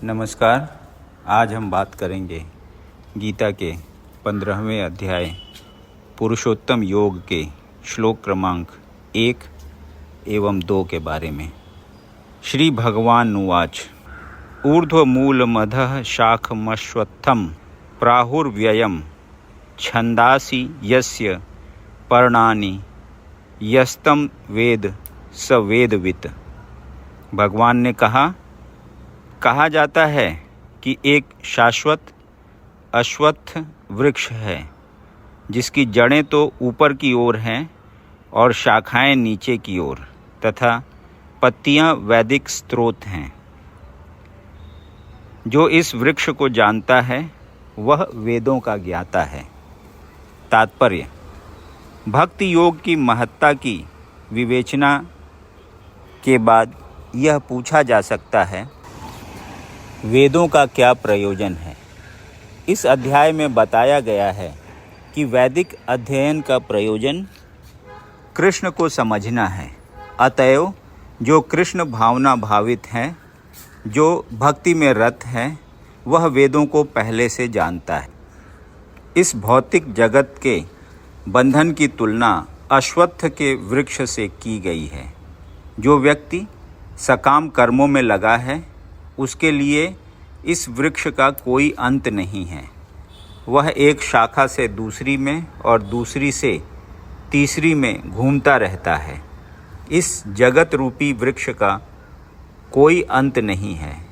नमस्कार। आज हम बात करेंगे गीता के 15वें अध्याय पुरुषोत्तम योग के श्लोक क्रमांक 1 एवं 2 के बारे में। श्री भगवान उवाच ऊर्ध्वमूलमधः शाखमश्वत्थं प्राहुर्व्ययं छन्दासि यस्य पर्णानि यस्तं वेद स वेदवित्। भगवान ने कहा जाता है कि एक शाश्वत अश्वत्थ वृक्ष है जिसकी जड़ें तो ऊपर की ओर हैं और शाखाएं नीचे की ओर तथा पत्तियां वैदिक स्रोत हैं। जो इस वृक्ष को जानता है वह वेदों का ज्ञाता है। तात्पर्य: भक्ति योग की महत्ता की विवेचना के बाद यह पूछा जा सकता है, वेदों का क्या प्रयोजन है। इस अध्याय में बताया गया है कि वैदिक अध्ययन का प्रयोजन कृष्ण को समझना है। अतएव जो कृष्ण भावना भावित हैं, जो भक्ति में रत हैं, वह वेदों को पहले से जानता है। इस भौतिक जगत के बंधन की तुलना अश्वत्थ के वृक्ष से की गई है। जो व्यक्ति सकाम कर्मों में लगा है, उसके लिए इस वृक्ष का कोई अंत नहीं है। वह एक शाखा से दूसरी में और दूसरी से तीसरी में घूमता रहता है। इस जगत रूपी वृक्ष का कोई अंत नहीं है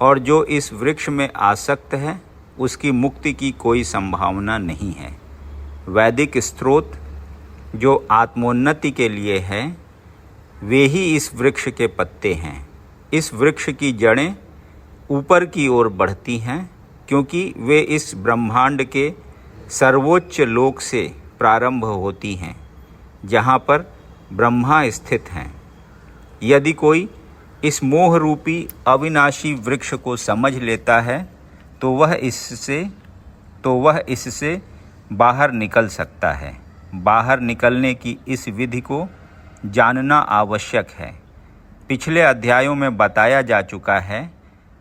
और जो इस वृक्ष में आसक्त है, उसकी मुक्ति की कोई संभावना नहीं है। वैदिक स्रोत जो आत्मोन्नति के लिए है, वे ही इस वृक्ष के पत्ते हैं। इस वृक्ष की जड़ें ऊपर की ओर बढ़ती हैं क्योंकि वे इस ब्रह्मांड के सर्वोच्च लोक से प्रारंभ होती हैं, जहाँ पर ब्रह्मा स्थित हैं। यदि कोई इस मोह रूपी अविनाशी वृक्ष को समझ लेता है तो वह इससे बाहर निकल सकता है। बाहर निकलने की इस विधि को जानना आवश्यक है। पिछले अध्यायों में बताया जा चुका है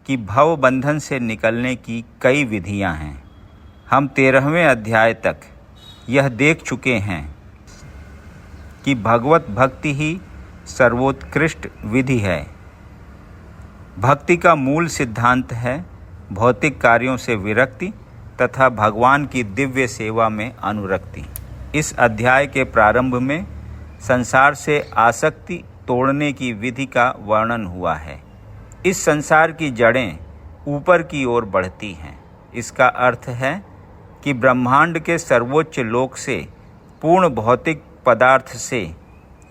कि भव बंधन से निकलने की कई विधियां हैं। हम 13वें अध्याय तक यह देख चुके हैं कि भगवत भक्ति ही सर्वोत्कृष्ट विधि है। भक्ति का मूल सिद्धांत है भौतिक कार्यों से विरक्ति तथा भगवान की दिव्य सेवा में अनुरक्ति। इस अध्याय के प्रारंभ में संसार से आसक्ति तोड़ने की विधि का वर्णन हुआ है। इस संसार की जड़ें ऊपर की ओर बढ़ती हैं। इसका अर्थ है कि ब्रह्मांड के सर्वोच्च लोक से पूर्ण भौतिक पदार्थ से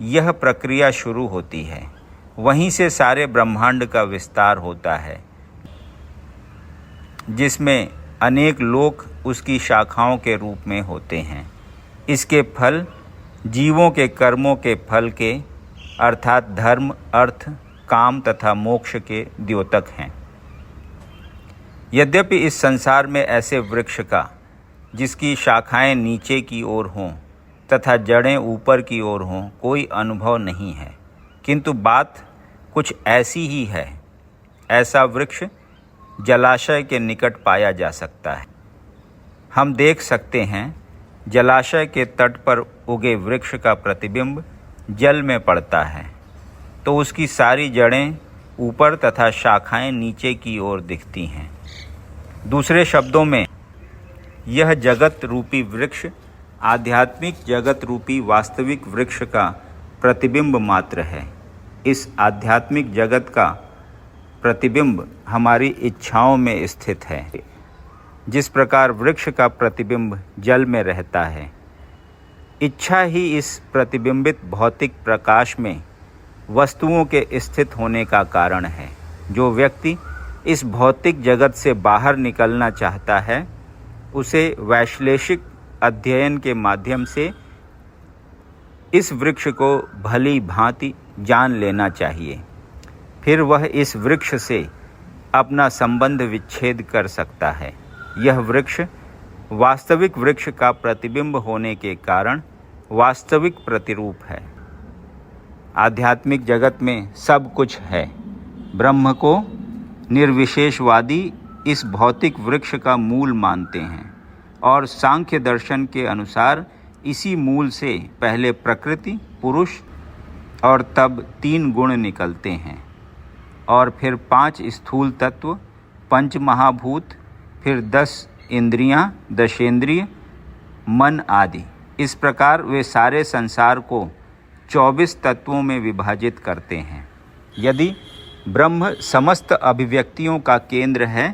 यह प्रक्रिया शुरू होती है। वहीं से सारे ब्रह्मांड का विस्तार होता है, जिसमें अनेक लोक उसकी शाखाओं के रूप में होते हैं। इसके फल जीवों के कर्मों के फल के अर्थात धर्म, अर्थ, काम तथा मोक्ष के द्योतक हैं। यद्यपि इस संसार में ऐसे वृक्ष का जिसकी शाखाएं नीचे की ओर हों तथा जड़ें ऊपर की ओर हों कोई अनुभव नहीं है, किंतु बात कुछ ऐसी ही है। ऐसा वृक्ष जलाशय के निकट पाया जा सकता है। हम देख सकते हैं जलाशय के तट पर उगे वृक्ष का प्रतिबिंब जल में पड़ता है तो उसकी सारी जड़ें ऊपर तथा शाखाएं नीचे की ओर दिखती हैं। दूसरे शब्दों में, यह जगत रूपी वृक्ष आध्यात्मिक जगत रूपी वास्तविक वृक्ष का प्रतिबिंब मात्र है। इस आध्यात्मिक जगत का प्रतिबिंब हमारी इच्छाओं में स्थित है। जिस प्रकार वृक्ष का प्रतिबिंब जल में रहता है, इच्छा ही इस प्रतिबिंबित भौतिक प्रकाश में वस्तुओं के स्थित होने का कारण है। जो व्यक्ति इस भौतिक जगत से बाहर निकलना चाहता है, उसे वैश्लेषिक अध्ययन के माध्यम से इस वृक्ष को भली भांति जान लेना चाहिए। फिर वह इस वृक्ष से अपना संबंध विच्छेद कर सकता है। यह वृक्ष वास्तविक वृक्ष का प्रतिबिंब होने के कारण वास्तविक प्रतिरूप है। आध्यात्मिक जगत में सब कुछ है। ब्रह्म को निर्विशेषवादी इस भौतिक वृक्ष का मूल मानते हैं और सांख्य दर्शन के अनुसार इसी मूल से पहले प्रकृति, पुरुष और तब 3 गुण निकलते हैं और फिर 5 स्थूल तत्व, 5 महाभूत, फिर 10 इंद्रियां, दशेंद्रिय, मन आदि। इस प्रकार वे सारे संसार को 24 तत्वों में विभाजित करते हैं। यदि ब्रह्म समस्त अभिव्यक्तियों का केंद्र है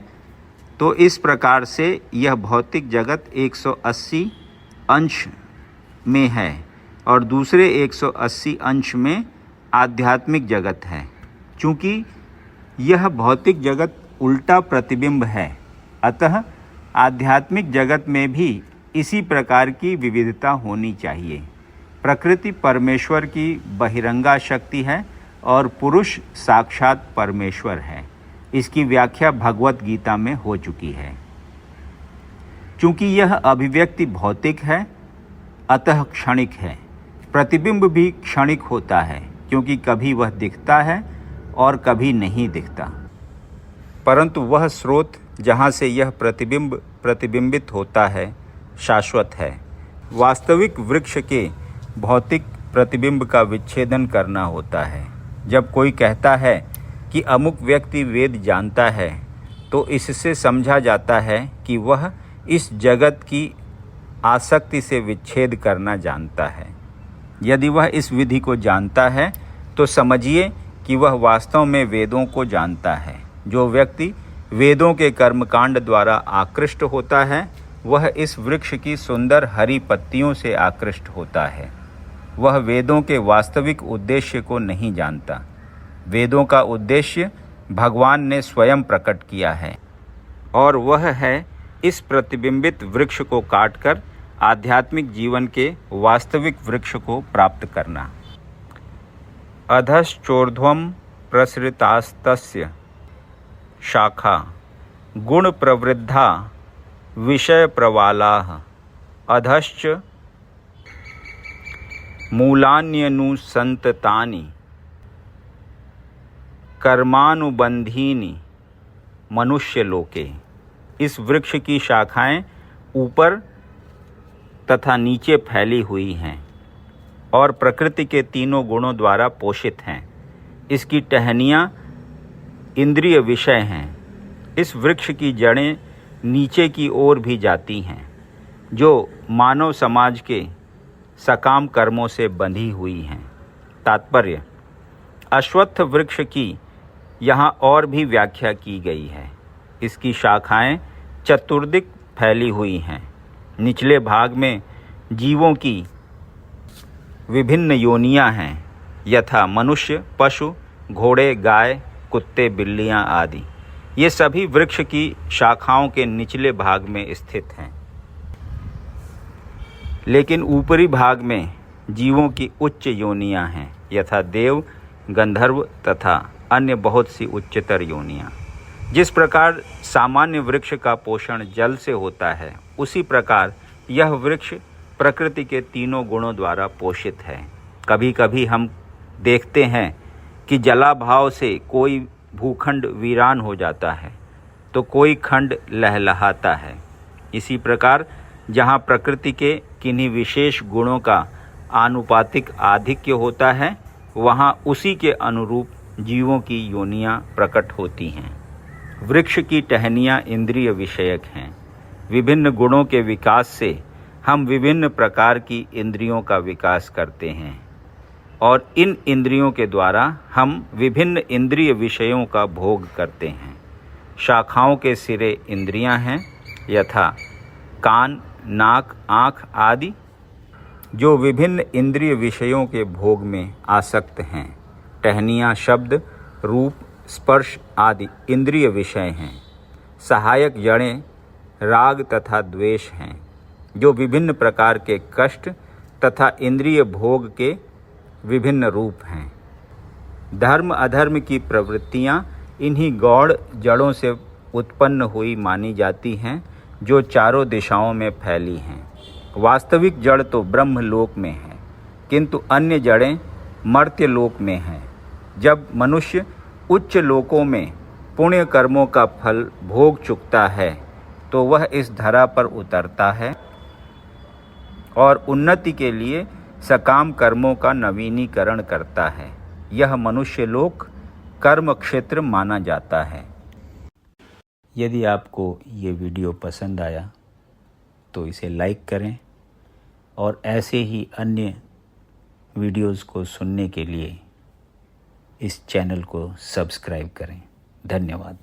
तो इस प्रकार से यह भौतिक जगत 180 अंश में है और दूसरे 180 अंश में आध्यात्मिक जगत है। चूँकि यह भौतिक जगत उल्टा प्रतिबिंब है, अतः आध्यात्मिक जगत में भी इसी प्रकार की विविधता होनी चाहिए। प्रकृति परमेश्वर की बहिरंगा शक्ति है और पुरुष साक्षात परमेश्वर है। इसकी व्याख्या भगवत गीता में हो चुकी है। चूँकि यह अभिव्यक्ति भौतिक है अतः क्षणिक है। प्रतिबिंब भी क्षणिक होता है क्योंकि कभी वह दिखता है और कभी नहीं दिखता, परंतु वह स्रोत जहाँ से यह प्रतिबिंब प्रतिबिंबित होता है शाश्वत है। वास्तविक वृक्ष के भौतिक प्रतिबिंब का विच्छेदन करना होता है। जब कोई कहता है कि अमुक व्यक्ति वेद जानता है तो इससे समझा जाता है कि वह इस जगत की आसक्ति से विच्छेद करना जानता है। यदि वह इस विधि को जानता है तो समझिए कि वह वास्तव में वेदों को जानता है। जो व्यक्ति वेदों के कर्मकांड द्वारा आकृष्ट होता है वह इस वृक्ष की सुंदर हरी पत्तियों से आकृष्ट होता है। वह वेदों के वास्तविक उद्देश्य को नहीं जानता। वेदों का उद्देश्य भगवान ने स्वयं प्रकट किया है और वह है इस प्रतिबिंबित वृक्ष को काटकर आध्यात्मिक जीवन के वास्तविक वृक्ष को प्राप्त करना। अधश्चोर्ध्वं प्रसृतास्तस्य शाखा गुण प्रवृद्धा विषय प्रवालाः अधश्च मूलान्यनुसंततानि कर्मानुबंधीनि मनुष्य लोके। इस वृक्ष की शाखाएं ऊपर तथा नीचे फैली हुई हैं और प्रकृति के तीनों गुणों द्वारा पोषित हैं। इसकी टहनियाँ इंद्रिय विषय हैं। इस वृक्ष की जड़ें नीचे की ओर भी जाती हैं जो मानव समाज के सकाम कर्मों से बंधी हुई हैं। तात्पर्य: अश्वत्थ वृक्ष की यहाँ और भी व्याख्या की गई है। इसकी शाखाएं चतुर्दिक फैली हुई हैं। निचले भाग में जीवों की विभिन्न योनियां हैं, यथा मनुष्य, पशु, घोड़े, गाय, कुत्ते, बिल्लियां आदि। ये सभी वृक्ष की शाखाओं के निचले भाग में स्थित हैं, लेकिन ऊपरी भाग में जीवों की उच्च योनियां हैं, यथा देव, गंधर्व तथा अन्य बहुत सी उच्चतर योनियां। जिस प्रकार सामान्य वृक्ष का पोषण जल से होता है, उसी प्रकार यह वृक्ष प्रकृति के तीनों गुणों द्वारा पोषित है। कभी कभी हम देखते हैं कि जलाभाव से कोई भूखंड वीरान हो जाता है तो कोई खंड लहलहाता है। इसी प्रकार जहाँ प्रकृति के किन्हीं विशेष गुणों का आनुपातिक आधिक्य होता है, वहाँ उसी के अनुरूप जीवों की योनियाँ प्रकट होती हैं। वृक्ष की टहनियाँ इंद्रिय विषयक हैं। विभिन्न गुणों के विकास से हम विभिन्न प्रकार की इंद्रियों का विकास करते हैं और इन इंद्रियों के द्वारा हम विभिन्न इंद्रिय विषयों का भोग करते हैं। शाखाओं के सिरे इंद्रियां हैं, यथा कान, नाक, आँख आदि, जो विभिन्न इंद्रिय विषयों के भोग में आसक्त हैं। टहनियाँ शब्द, रूप, स्पर्श आदि इंद्रिय विषय हैं। सहायक जड़ें राग तथा द्वेष हैं, जो विभिन्न प्रकार के कष्ट तथा इंद्रिय भोग के विभिन्न रूप हैं। धर्म अधर्म की प्रवृत्तियां इन्हीं गौड़ जड़ों से उत्पन्न हुई मानी जाती हैं, जो चारों दिशाओं में फैली हैं। वास्तविक जड़ तो ब्रह्मलोक में है, किंतु अन्य जड़ें मर्त्यलोक में हैं। जब मनुष्य उच्च लोकों में पुण्य कर्मों का फल भोग चुकता है तो वह इस धरा पर उतरता है और उन्नति के लिए सकाम कर्मों का नवीनीकरण करता है। यह मनुष्य लोक कर्म क्षेत्र माना जाता है। यदि आपको ये वीडियो पसंद आया तो इसे लाइक करें और ऐसे ही अन्य वीडियोस को सुनने के लिए इस चैनल को सब्सक्राइब करें। धन्यवाद।